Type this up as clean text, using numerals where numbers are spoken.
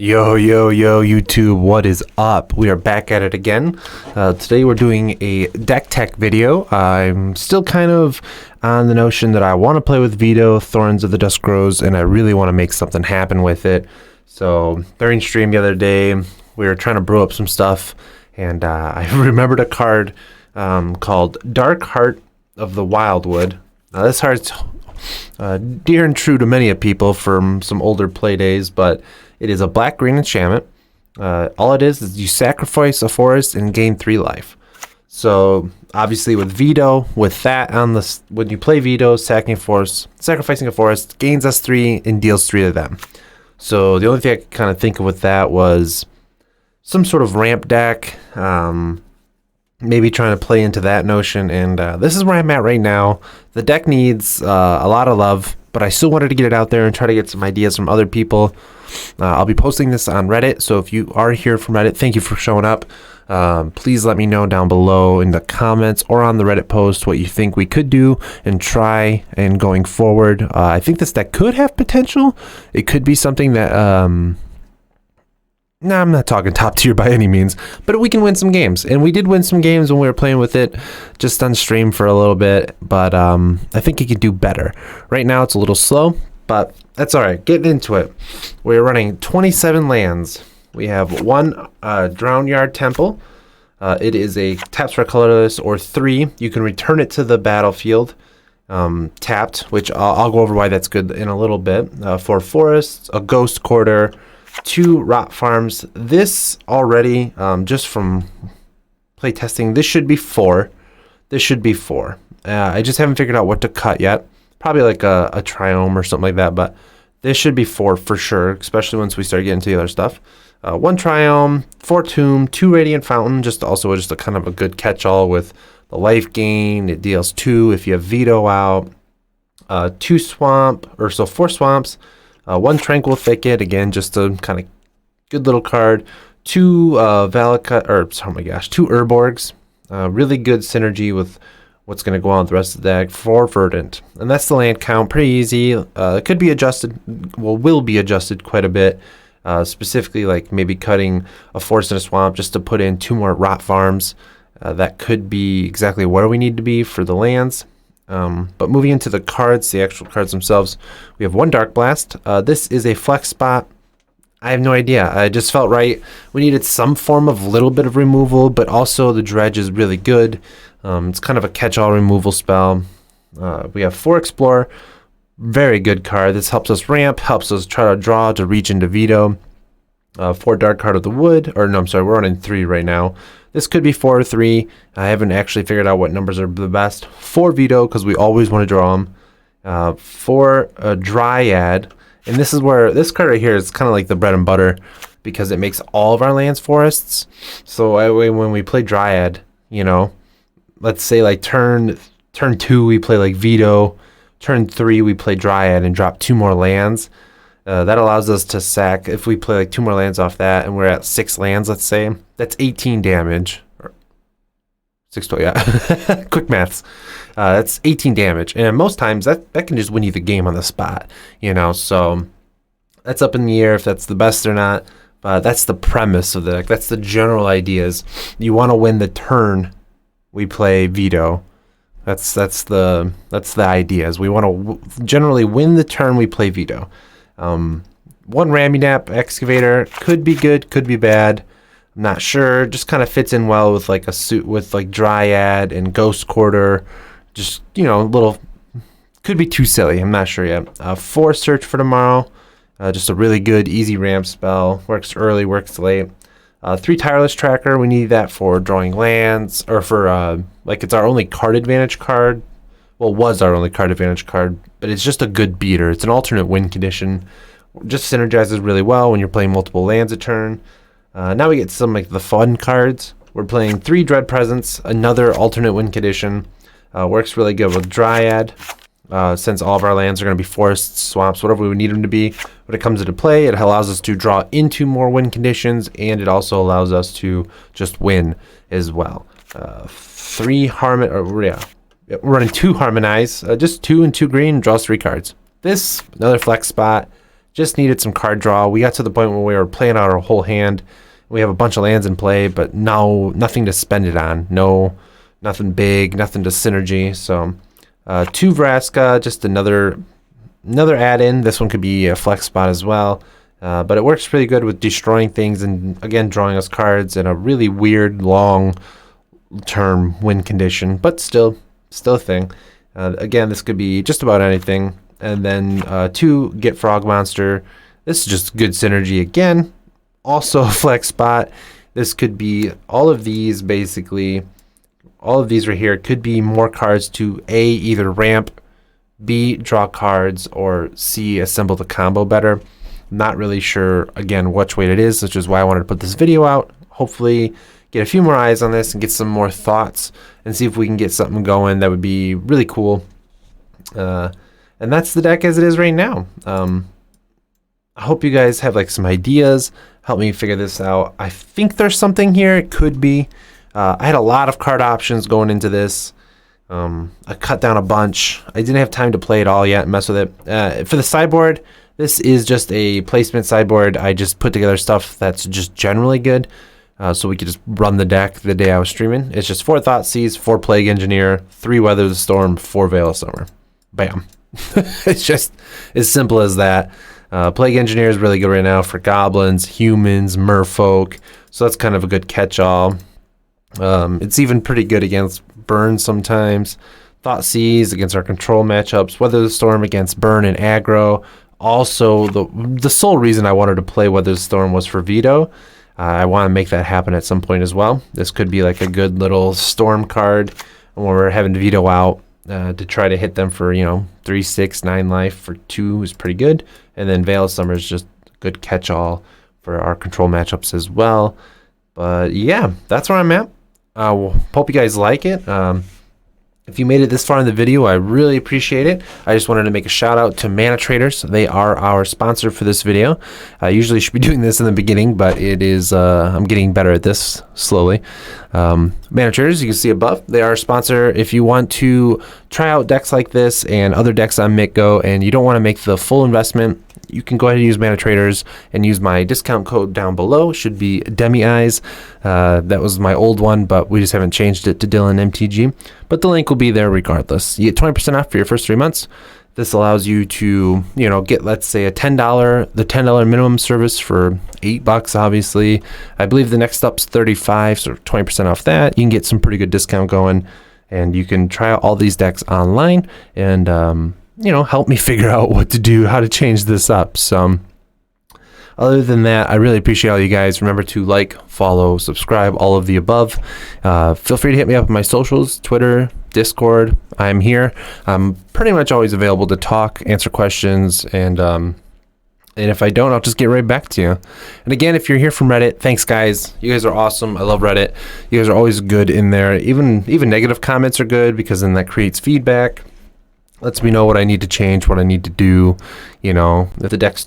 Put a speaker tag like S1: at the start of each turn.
S1: Yo, yo, yo, YouTube, what is up? We are back at it again. Today we're doing a deck tech video. I'm still kind of on the notion that I want to play with Vito, Thorns of the Dusk, and I really want to make something happen with it. So during stream the other day, we were trying to brew up some stuff, and I remembered a card called Dark Heart of the Wildwood. Now this card's dear and true to many of people from some older play days, but it is a black-green enchantment. All it is you sacrifice a forest and gain 3 life. So obviously with Vito, with that on the when you play Vito, sacrificing a forest gains us 3 and deals 3 of them. So the only thing I could kind of think of with that was some sort of ramp deck. Maybe trying to play into that notion, and this is where I'm at right now. The deck needs a lot of love, but I still wanted to get it out there and try to get some ideas from other people. I'll be posting this on Reddit, so if you are here from Reddit, thank you for showing up. Please let me know down below in the comments or on the Reddit post what you think we could do and try and going forward. I think this deck could have potential. It could be something that... No, I'm not talking top tier by any means, but we can win some games. And we did win some games when we were playing with it just on stream for a little bit, but I think it could do better. Right now it's a little slow, but that's all right. Getting into it. We're running 27 lands. We have 1 Drownyard Temple. It is a taps for colorless or 3. You can return it to the battlefield tapped, which I'll go over why that's good in a little bit. 4 forests, a ghost quarter, 2 rot farms. This already, just from play testing, this should be 4. This should be 4. I just haven't figured out what to cut yet. Probably like a triome or something like that, but this should be 4 for sure, especially once we start getting to the other stuff. 1 triome, 4 tomb, 2 radiant fountain, just a kind of a good catch-all with the life gain. It deals 2 if you have Vito out. 2 swamp, or so 4 swamps. 1 Tranquil Thicket, again, just a kind of good little card. 2 2 Urborgs. Really good synergy with what's going to go on with the rest of the deck. 4 Verdant. And that's the land count. Pretty easy. It could be adjusted, will be adjusted quite a bit. Specifically, like maybe cutting a forest and a swamp just to put in 2 more rot farms. That could be exactly where we need to be for the lands. But moving into the cards, the actual cards themselves, we have 1 Dark Blast. This is a flex spot. I have no idea. I just felt right. We needed some form of little bit of removal, but also the dredge is really good. It's kind of a catch-all removal spell. We have 4 Explore. Very good card. This helps us ramp, helps us try to draw to reach into Vito. 4 Dark Heart of the Wood. Or no, I'm sorry, we're running 3 right now. This could be 4 or 3. I haven't actually figured out what numbers are the best. 4 Vito, because we always want to draw them. 4 Dryad. And this is where this card right here is kind of like the bread and butter, because it makes all of our lands forests. So when we play Dryad, you know, let's say like turn 2 we play like Vito. Turn 3 we play Dryad and drop 2 more lands. That allows us to sack, if we play like 2 more lands off that and we're at 6 lands, let's say, that's 18 damage. 6-12, yeah. Quick maths. That's 18 damage. And most times that can just win you the game on the spot, you know. So that's up in the air if that's the best or not. But that's the premise of the deck. That's the general ideas. You want to win the turn we play Vito. That's the ideas. We want to generally win the turn we play Vito. 1 Raminap Excavator could be good, could be bad. I'm not sure. Just kind of fits in well with like a suit with like Dryad and Ghost Quarter. Just, you know, a little, could be too silly. I'm not sure yet. 4 Search for Tomorrow. Just a really good easy ramp spell. Works early, works late. 3 Tireless Tracker. We need that for drawing lands, or for like it's our only card advantage card. Well, was our only card advantage card, but it's just a good beater. It's an alternate win condition. Just synergizes really well when you're playing multiple lands a turn. Now we get some like the fun cards. We're playing 3 Dread Presence, another alternate win condition. Works really good with Dryad. Since all of our lands are going to be forests, swamps, whatever we would need them to be. When it comes into play, it allows us to draw into more win conditions, and it also allows us to just win as well. 3 Harmon, or yeah, we're running 2 Harmonize, just 2 and 2 green, draws 3 cards. This, another flex spot, Just needed some card draw. We got to the point where we were playing out our whole hand. We have a bunch of lands in play, but nothing to spend it on. Nothing big, nothing to synergy. So 2 Vraska, just another add-in. This one could be a flex spot as well. But it works pretty good with destroying things and, again, drawing us cards in a really weird, long-term win condition, but still a thing. Again, this could be just about anything. And then 2, get Frog Monster. This is just good synergy again. Also a flex spot. This could be all of these, basically. All of these right here could be more cards to A, either ramp, B, draw cards, or C, assemble the combo better. Not really sure, again, which way it is, which is why I wanted to put this video out. Hopefully get a few more eyes on this and get some more thoughts and see if we can get something going that would be really cool. And that's the deck as it is right now. I hope you guys have like some ideas. Help me figure this out. I think there's something here. It could be. I had a lot of card options going into this. I cut down a bunch. I didn't have time to play it all yet and mess with it. For the sideboard, this is just a placement sideboard. I just put together stuff that's just generally good. So we could just run the deck the day I was streaming. It's just 4 Thoughtseize, 4 Plague Engineer, 3 Weather the Storm, 4 Veil of Summer. Bam. It's just as simple as that. Plague Engineer is really good right now for goblins, humans, merfolk. So that's kind of a good catch-all. It's even pretty good against burn sometimes. Thoughtseize against our control matchups. Weather the Storm against burn and aggro. Also, the sole reason I wanted to play Weather the Storm was for Vito. I want to make that happen at some point as well. This could be like a good little storm card when we're having Vito out to try to hit them for, 3, 6, 9 life for 2 is pretty good. And then Veil of Summer is just a good catch-all for our control matchups as well. But yeah, that's where I'm at. Hope you guys like it. If you made it this far in the video, I really appreciate it. I just wanted to make a shout out to Mana Traders. They are our sponsor for this video. I usually should be doing this in the beginning, but it is I'm getting better at this slowly. Mana Traders, you can see above, they are a sponsor. If you want to try out decks like this and other decks on MitGo and you don't want to make the full investment, you can go ahead and use Mana Traders and use my discount code down below. It should be DemiEyes. That was my old one, but we just haven't changed it to Dylan MTG. But the link will be there regardless. You get 20% off for your first 3 months. This allows you to, get, let's say, the $10 minimum service for $8, obviously. I believe the next up's $35, so 20% off that. You can get some pretty good discount going, and you can try out all these decks online and help me figure out what to do, how to change this up. So other than that, I really appreciate all you guys. Remember to like, follow, subscribe, all of the above. Feel free to hit me up on my socials, Twitter, Discord. I'm here. I'm pretty much always available to talk, answer questions, and if I don't, I'll just get right back to you. And again, if you're here from Reddit, thanks guys. You guys are awesome. I love Reddit. You guys are always good in there. Even negative comments are good because then that creates feedback. Lets me know what I need to change, what I need to do. If the deck's